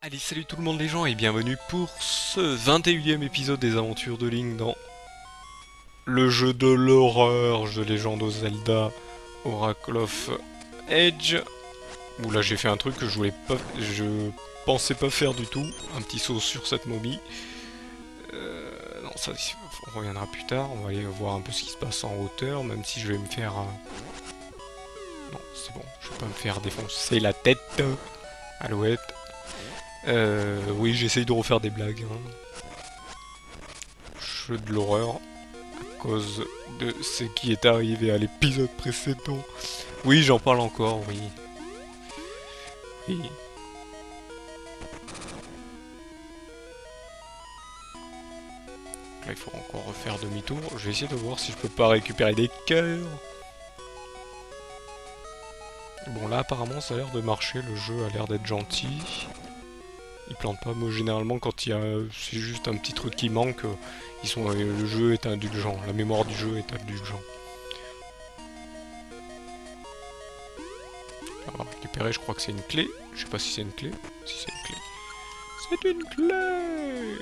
Allez, salut tout le monde les gens et bienvenue pour ce 21e épisode des aventures de Link dans le jeu de l'horreur de Legend of Zelda Oracle of Edge. Où là j'ai fait un truc que je pensais pas faire du tout, un petit saut sur cette momie. Non, ça on reviendra plus tard, on va aller voir un peu ce qui se passe en hauteur, même si je vais me faire... Non, c'est bon, je vais pas me faire défoncer la tête. Alouette. Oui, j'essaye de refaire des blagues. Jeu de l'horreur à cause de ce qui est arrivé à l'épisode précédent. Oui, j'en parle encore, oui. Oui. Là, il faut encore refaire demi-tour. Je vais essayer de voir si je peux pas récupérer des cœurs. Bon, là, apparemment, ça a l'air de marcher. Le jeu a l'air d'être gentil. Il plante pas. Moi, généralement, quand il y a... c'est juste un petit truc qui manque, le jeu est indulgent. La mémoire du jeu est indulgent. On va récupérer, je crois que c'est une clé. Je sais pas si c'est une clé. Si c'est une clé. C'est une clé.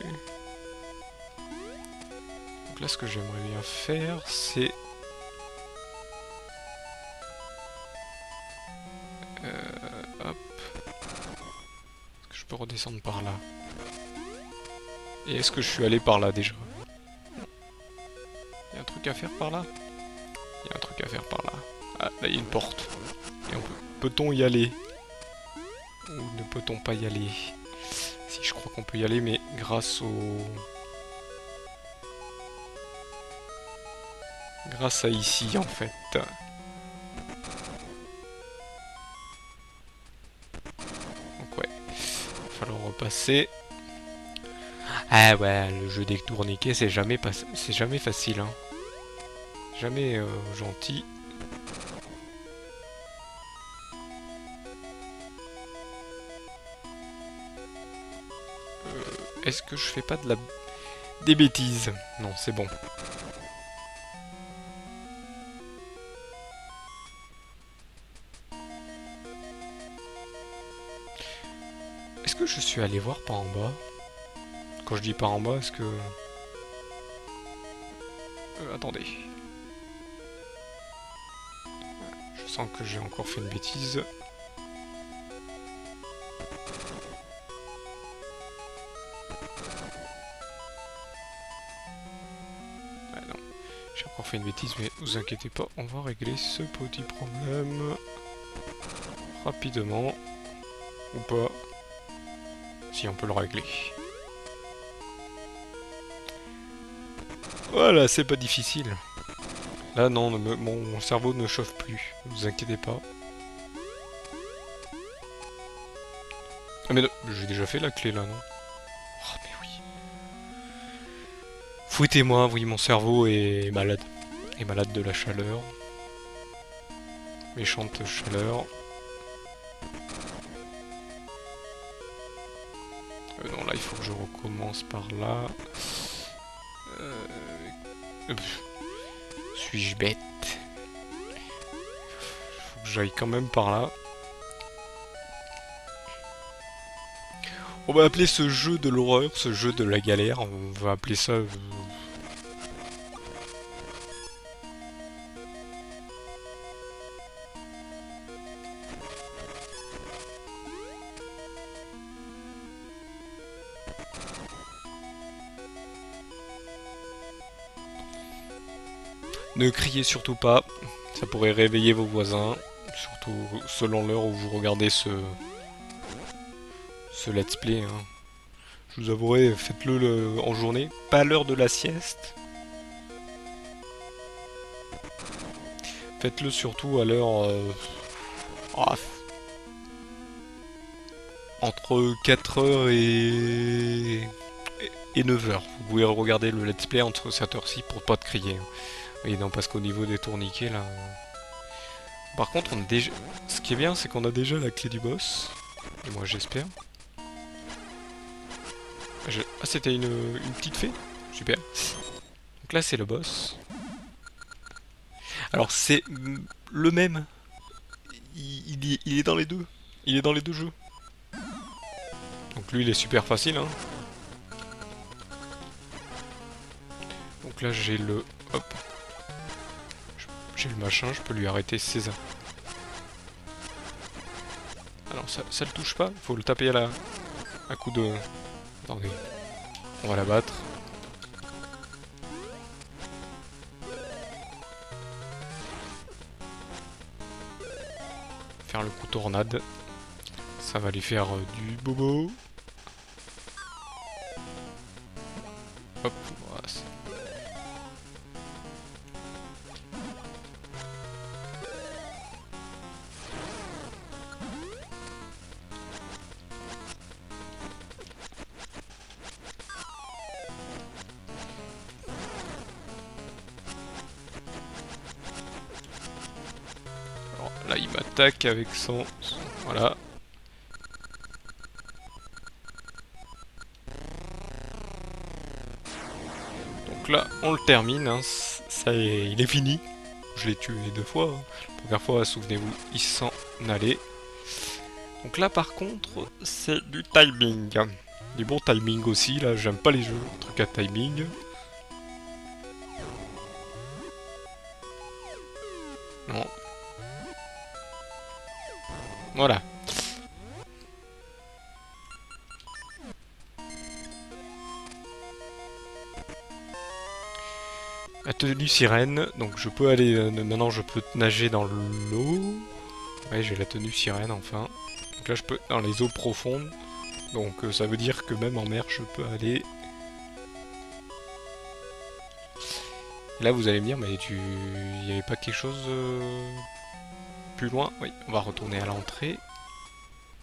Donc là, ce que j'aimerais bien faire, c'est... hop. Est-ce que je peux redescendre par là? Et est-ce que je suis allé par là déjà? Il y a un truc à faire par là? Il y a un truc à faire par là. Ah, là, il y a une porte. Et peut-on y aller? Ou ne peut-on pas y aller? Si, je crois qu'on peut y aller, mais grâce au... Grâce à ici, en fait. Donc ouais, il va falloir repasser. Ah ouais, le jeu des tourniquets, c'est jamais facile, hein. Jamais gentil. Est-ce que je fais pas de la... des bêtises? Non, c'est bon. Est-ce que je suis allé voir par en bas? Quand je dis par en bas, est-ce que... attendez. Je sens que j'ai encore fait une bêtise. Ah non, j'ai encore fait une bêtise, mais vous inquiétez pas, on va régler ce petit problème rapidement. Ou pas. Si, on peut le régler. Voilà, c'est pas difficile. Là, non, mon cerveau ne chauffe plus. Ne vous inquiétez pas. Ah mais j'ai déjà fait la clé là, non? Oh mais oui. Fouettez-moi, oui, mon cerveau est malade. Est malade de la chaleur. Méchante chaleur. Non, là, il faut que je recommence par là. Suis-je bête? Faut que j'aille quand même par là. On va appeler ce jeu de l'horreur, ce jeu de la galère, on va appeler ça... Ne criez surtout pas, ça pourrait réveiller vos voisins, surtout selon l'heure où vous regardez ce let's play. Hein. Je vous avouerai, faites-le en journée, pas l'heure de la sieste. Faites-le surtout à l'heure... entre 4 h et 9 h. Vous pouvez regarder le let's play entre cette heure-ci pour pas te crier. Et non, parce qu'au niveau des tourniquets, là... Par contre, on a déjà... ce qui est bien, c'est qu'on a déjà la clé du boss. Et moi, j'espère. Ah, c'était une petite fée? Super. Donc là, c'est le boss. Alors, c'est le même. Il est dans les deux. Il est dans les deux jeux. Donc lui il est super facile hein. Donc là j'ai le... Hop. J'ai le machin, je peux lui arrêter ses... Alors ça le touche pas, faut le taper à coup de... Attendez. On va la battre. Faire le coup tornade. Ça va lui faire du bobo. Hop, voilà. Alors là il m'attaque avec son... Voilà. Donc là on le termine, hein. Ça y est, il est fini. Je l'ai tué 2 fois. Hein. La première fois, souvenez-vous, il s'en allait. Donc là par contre, c'est du timing. Du bon timing aussi, là j'aime pas les jeux, trucs à timing. Non. Voilà. La tenue sirène, donc je peux aller... maintenant je peux nager dans l'eau. Ouais, j'ai la tenue sirène enfin. Donc là je peux dans les eaux profondes. Donc ça veut dire que même en mer je peux aller... Là vous allez me dire, mais il n'y avait pas quelque chose plus loin? Oui, on va retourner à l'entrée.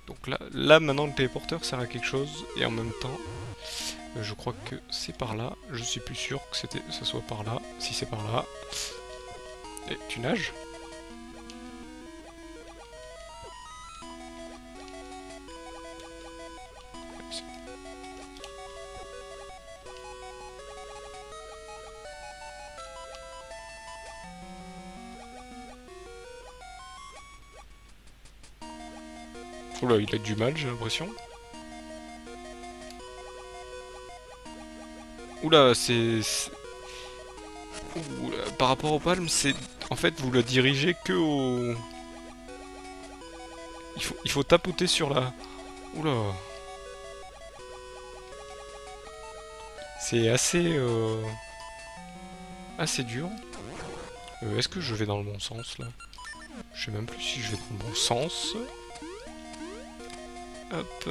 Donc là maintenant le téléporteur sert à quelque chose, et en même temps, je crois que c'est par là. Je suis plus sûr que ça soit par là. Si c'est par là. Et tu nages? Oula, il a du mal, j'ai l'impression. Oula, Oula, par rapport aux palmes, c'est... En fait, vous le dirigez que au... Il faut tapoter sur la... Oula. C'est assez... assez dur. Est-ce que je vais dans le bon sens, là? Je sais même plus si je vais dans le bon sens. Hop.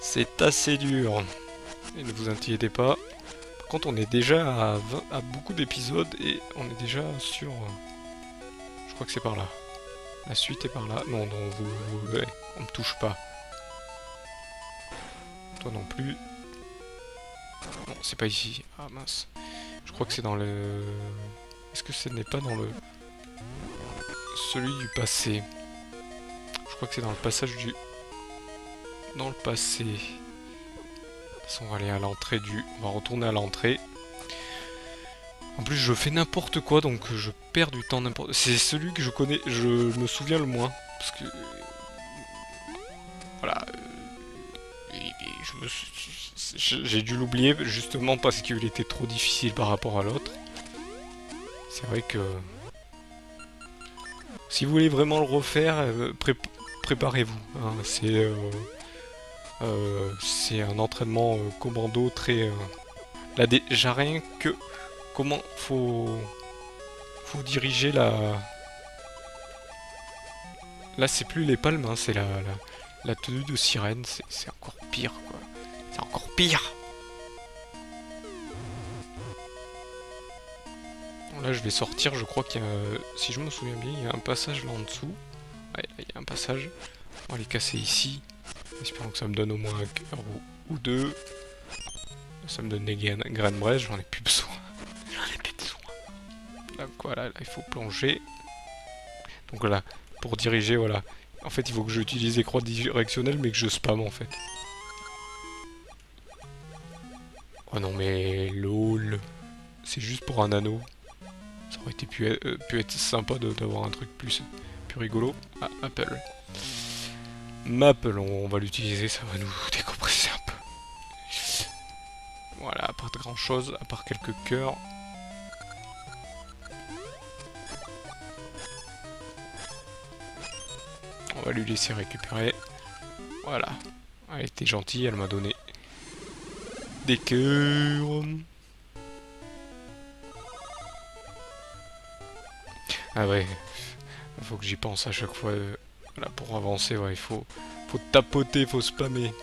C'est assez dur. Et ne vous inquiétez pas. Par contre, on est déjà à beaucoup d'épisodes et on est déjà sur... Je crois que c'est par là. La suite est par là. Non, non, ouais, on me touche pas. Toi non plus. Non, c'est pas ici. Ah mince. Je crois que c'est dans le... Est-ce que ce n'est pas dans le... Celui du passé? Je crois que c'est dans le passage du... Dans le passé. On va aller à l'entrée du... On va retourner à l'entrée. En plus, je fais n'importe quoi, donc je perds du temps n'importe... C'est celui que je connais, je me souviens le moins. Parce que... Voilà. J'ai dû l'oublier, justement parce qu'il était trop difficile par rapport à l'autre. C'est vrai que... Si vous voulez vraiment le refaire, préparez-vous. Hein. C'est un entraînement commando très... Là déjà rien que... Comment faut diriger la... Là c'est plus les palmes, hein, c'est la tenue de sirène, c'est encore pire quoi. C'est encore pire. Là je vais sortir, je crois qu'il y a... Si je me souviens bien, il y a un passage là en dessous. Ouais, là il y a un passage. On va les casser ici. Espérons que ça me donne au moins un cœur ou deux. Ça me donne des graines braises, j'en ai plus besoin. J'en ai plus besoin. Donc voilà, là il faut plonger. Donc voilà, pour diriger, voilà. En fait, il faut que j'utilise les croix directionnelles, mais que je spam en fait. Oh non, mais lol. C'est juste pour un anneau. Ça aurait été pu être sympa d'avoir un truc plus rigolo. Ah, Apple. map, on va l'utiliser, ça va nous décompresser un peu. Voilà, pas de grand chose, à part quelques cœurs. On va lui laisser récupérer. Voilà. Elle était gentille, elle m'a donné des cœurs. Ah ouais, faut que j'y pense à chaque fois. Voilà, pour avancer, ouais, faut tapoter, faut spammer.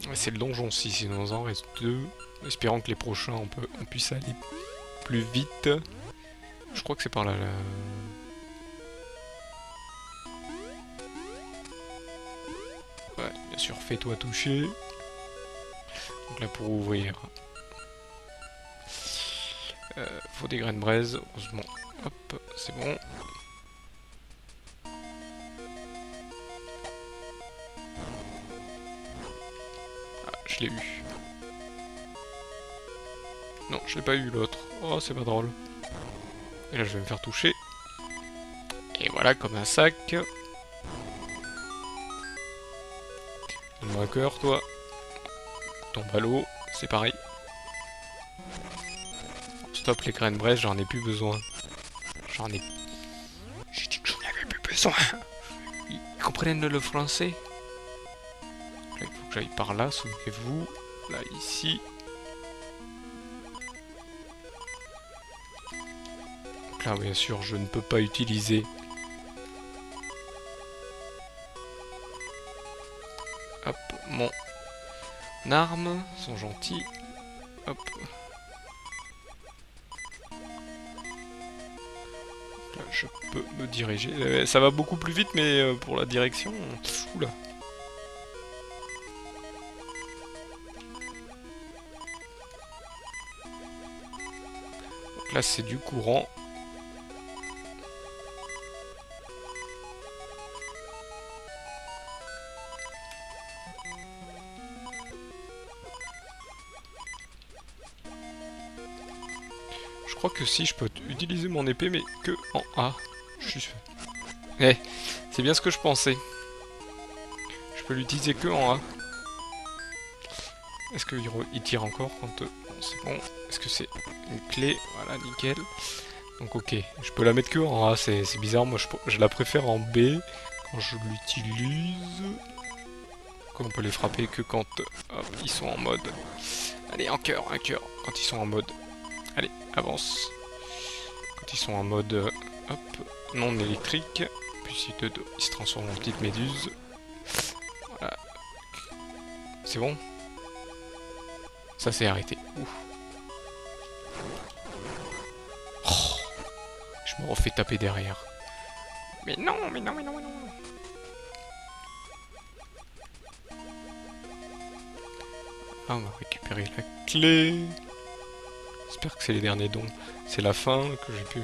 Ouais, c'est le donjon 6, il nous en reste 2. Espérons que les prochains, on puisse aller plus vite. Je crois que c'est par là. Ouais, bien sûr, fais-toi toucher. Donc là, pour ouvrir, faut des graines braise, heureusement. Hop, c'est bon. Ah, je l'ai eu. Non, je l'ai pas eu l'autre. Oh, c'est pas drôle. Et là, je vais me faire toucher. Et voilà, comme un sac. Donne-moi un cœur, toi. Tombe à l'eau, c'est pareil. Stop les graines braise, j'en ai plus besoin. J'en ai... J'ai dit que j'en avais plus besoin. Ils comprennent le français? Là, il faut que j'aille par là, souvenez-vous. Là, ici. Donc là, bien sûr, je ne peux pas utiliser... Hop, mon arme. Ils sont gentils. Hop. Là, je peux me diriger. Ça va beaucoup plus vite, mais pour la direction... Oula. Donc là, c'est du courant. Je crois que si, je peux utiliser mon épée, mais que en A. Je suis... Eh, c'est bien ce que je pensais. Je peux l'utiliser que en A. Est-ce qu'il tire encore quand... Bon, c'est bon. Est-ce que c'est une clé? Voilà, nickel. Donc ok, je peux la mettre que en A, c'est bizarre. Moi, je la préfère en B quand je l'utilise. Comme on peut les frapper que quand hop, ils sont en mode... Allez, un cœur, quand ils sont en mode... Allez, avance. Quand ils sont en mode hop, non électrique, puis ils se transforment en petites méduses. Voilà. C'est bon? Ça s'est arrêté. Ouf. Oh, je me refais taper derrière. Mais non, mais non, mais non, mais non. Ah, on va récupérer la clé. J'espère que c'est les derniers dons. C'est la fin que j'ai pu.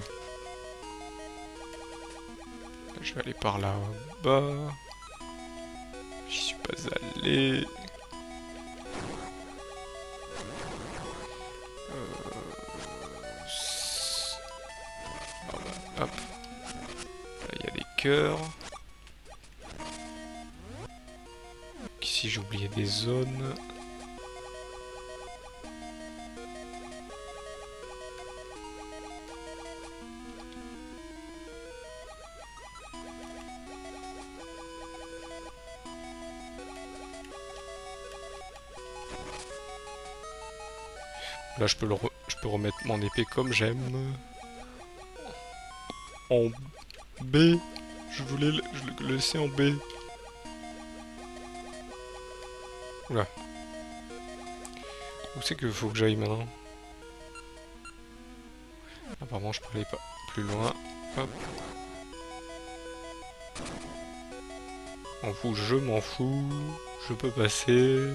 Je vais aller par là-bas. J'y suis pas allé. Hop. Là, il y a des cœurs. Ici, j'ai oublié des zones. Là, je peux remettre mon épée comme j'aime. En B. Je voulais le laisser en B. Oula. Où c'est qu'il faut que j'aille maintenant? Apparemment, je peux aller pas plus loin. Hop. M'en fous, je m'en fous. Je peux passer.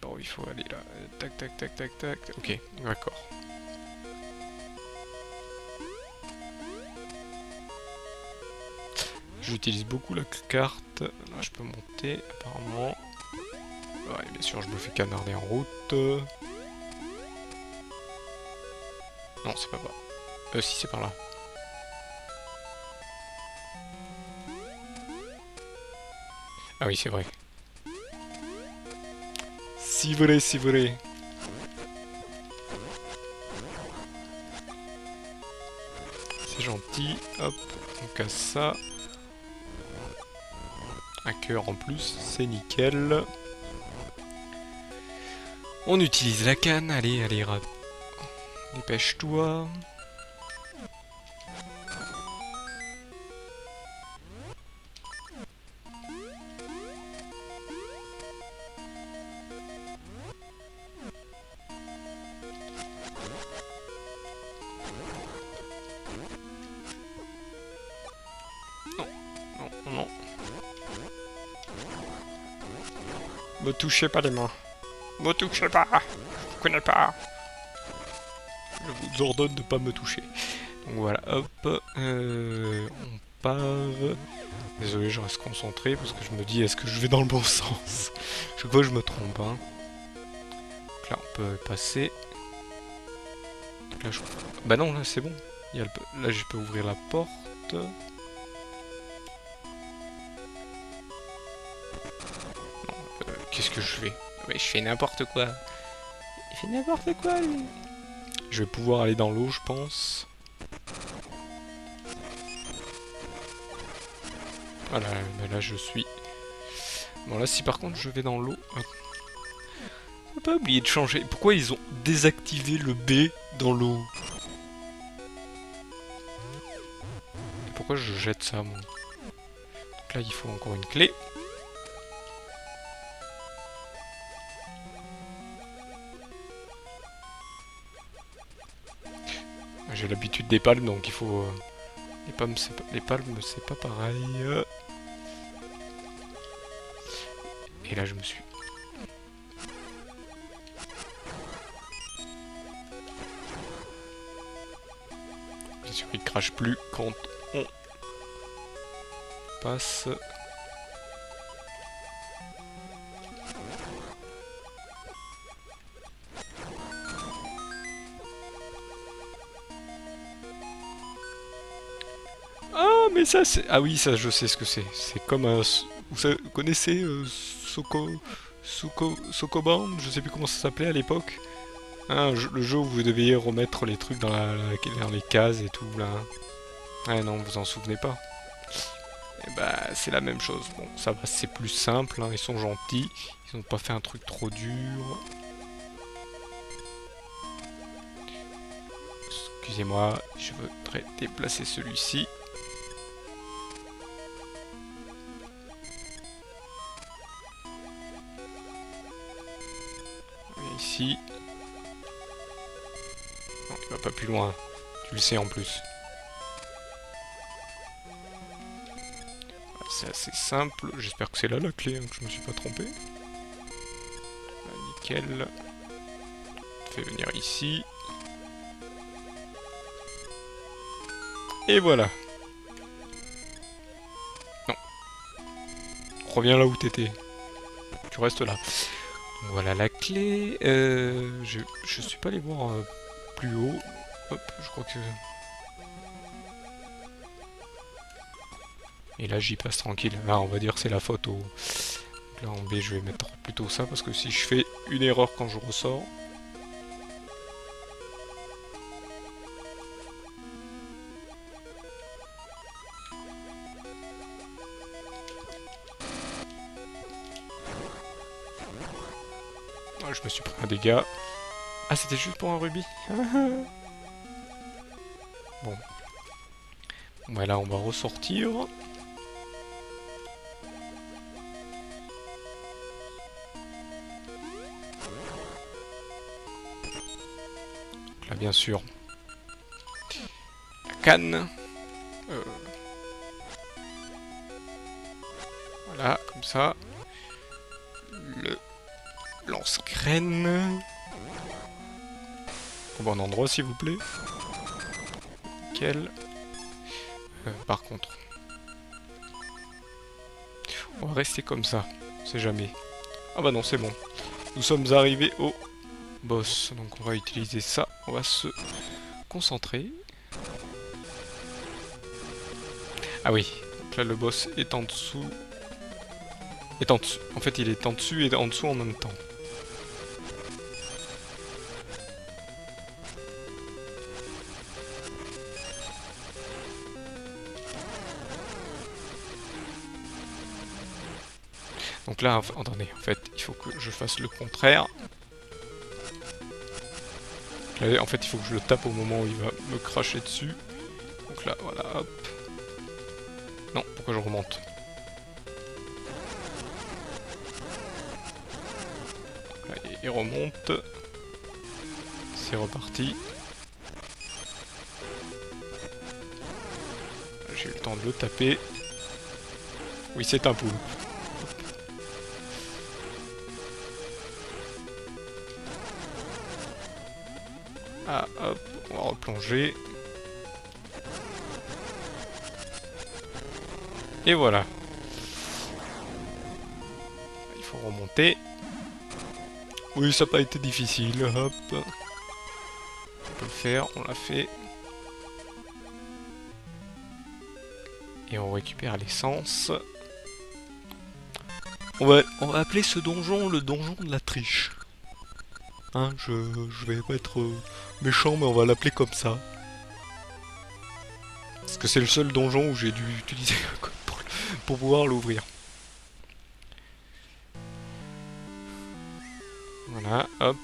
Par où il faut aller là? Tac, tac, tac, tac, tac. Ok, d'accord. J'utilise beaucoup la carte. Là, je peux monter, apparemment. Ouais, bien sûr, je me fais canarder en route. Non, c'est pas bas. Si c'est par là. Ah oui, c'est vrai. Si vrai, si vrai. C'est gentil. Hop, on casse ça. Un cœur en plus, c'est nickel. On utilise la canne. Allez, allez, dépêche-toi. Non, non, non. Me touchez pas les mains. Me touchez pas. Je vous connais pas. Je vous ordonne de pas me toucher. Donc voilà, hop. On part. Désolé, je reste concentré parce que je me dis, est-ce que je vais dans le bon sens? Chaque fois, je me trompe. Hein. Donc là, on peut passer. Donc là, bah non, là, c'est bon. Il y a là, je peux ouvrir la porte. Qu'est-ce que je fais? Mais je fais n'importe quoi. Il fait n'importe quoi, lui. Je vais pouvoir aller dans l'eau, je pense. Voilà, mais là, je suis... Bon, là, si par contre, je vais dans l'eau... Faut pas oublier de changer. Pourquoi ils ont désactivé le B dans l'eau? Pourquoi je jette ça, moi? Donc là, il faut encore une clé. J'ai l'habitude des palmes, donc il faut... Les palmes, c'est pas pareil. Et là, je me suis... Bien sûr, il crache plus quand on passe... Ah, mais ça, c'est... Ah oui, ça, je sais ce que c'est. C'est comme un... Vous connaissez Sokoban? Je sais plus comment ça s'appelait à l'époque. Hein, le jeu où vous deviez remettre les trucs dans les cases et tout, là. Ah non, vous en souvenez pas. Et bah, c'est la même chose. Bon, ça va, c'est plus simple, hein, ils sont gentils. Ils ont pas fait un truc trop dur. Excusez-moi, je voudrais déplacer celui-ci. Ici. Non, il va pas plus loin. Tu le sais en plus. C'est assez simple. J'espère que c'est là la clé, hein, que je me suis pas trompé. Là, nickel. Fais venir ici. Et voilà. Non. Reviens là où t'étais. Tu restes là. Donc voilà la clé. Je suis pas allé voir plus haut. Hop, je crois que... Et là j'y passe tranquille. Là on va dire c'est la faute au... Là en B je vais mettre plutôt ça parce que si je fais une erreur quand je ressors... Ah, je me suis pris un dégât. Ah c'était juste pour un rubis. Bon. Voilà, on va ressortir. Là, bien sûr. La canne. Voilà, comme ça. Le lance-graine. Au bon endroit, s'il vous plaît. Nickel. Par contre, on va rester comme ça. On sait jamais. Ah bah non, c'est bon. Nous sommes arrivés au boss. Donc on va utiliser ça. On va se concentrer. Ah oui, donc là le boss est en dessous. Est en dessous. En fait il est en dessus et en dessous en même temps. Donc là, attendez, en fait, il faut que je fasse le contraire. Là, en fait, il faut que je le tape au moment où il va me cracher dessus. Donc là, voilà, hop. Non, pourquoi je remonte? Là, il remonte. C'est reparti. J'ai eu le temps de le taper. Oui, c'est un poulpe. Ah, hop, on va replonger. Et voilà. Il faut remonter. Oui, ça n'a pas été difficile, hop. On peut le faire, on l'a fait. Et on récupère l'essence. On va appeler ce donjon le donjon de la triche. Hein, je vais pas être méchant, mais on va l'appeler comme ça. Parce que c'est le seul donjon où j'ai dû utiliser un code pour pouvoir l'ouvrir. Voilà, hop.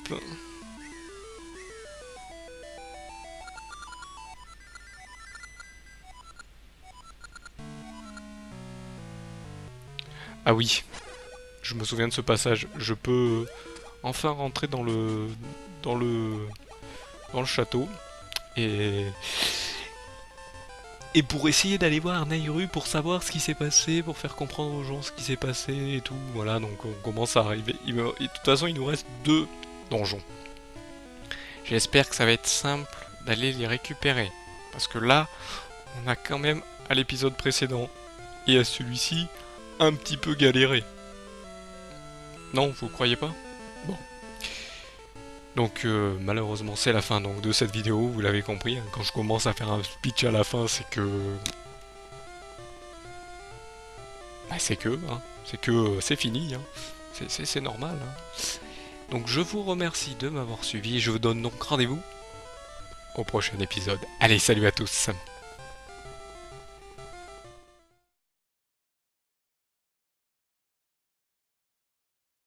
Ah oui, je me souviens de ce passage. Je peux enfin rentrer dans le château et pour essayer d'aller voir Nayru pour savoir ce qui s'est passé, pour faire comprendre aux gens ce qui s'est passé et tout. Voilà, donc on commence à arriver. Et de toute façon, il nous reste 2 donjons. J'espère que ça va être simple d'aller les récupérer. Parce que là, on a quand même, à l'épisode précédent et à celui-ci, un petit peu galéré. Non, vous croyez pas? Bon. Donc malheureusement c'est la fin donc, de cette vidéo, vous l'avez compris, hein, quand je commence à faire un speech à la fin c'est que... Bah, c'est que c'est fini, hein. C'est normal. Hein. Donc je vous remercie de m'avoir suivi et je vous donne donc rendez-vous au prochain épisode. Allez, salut à tous.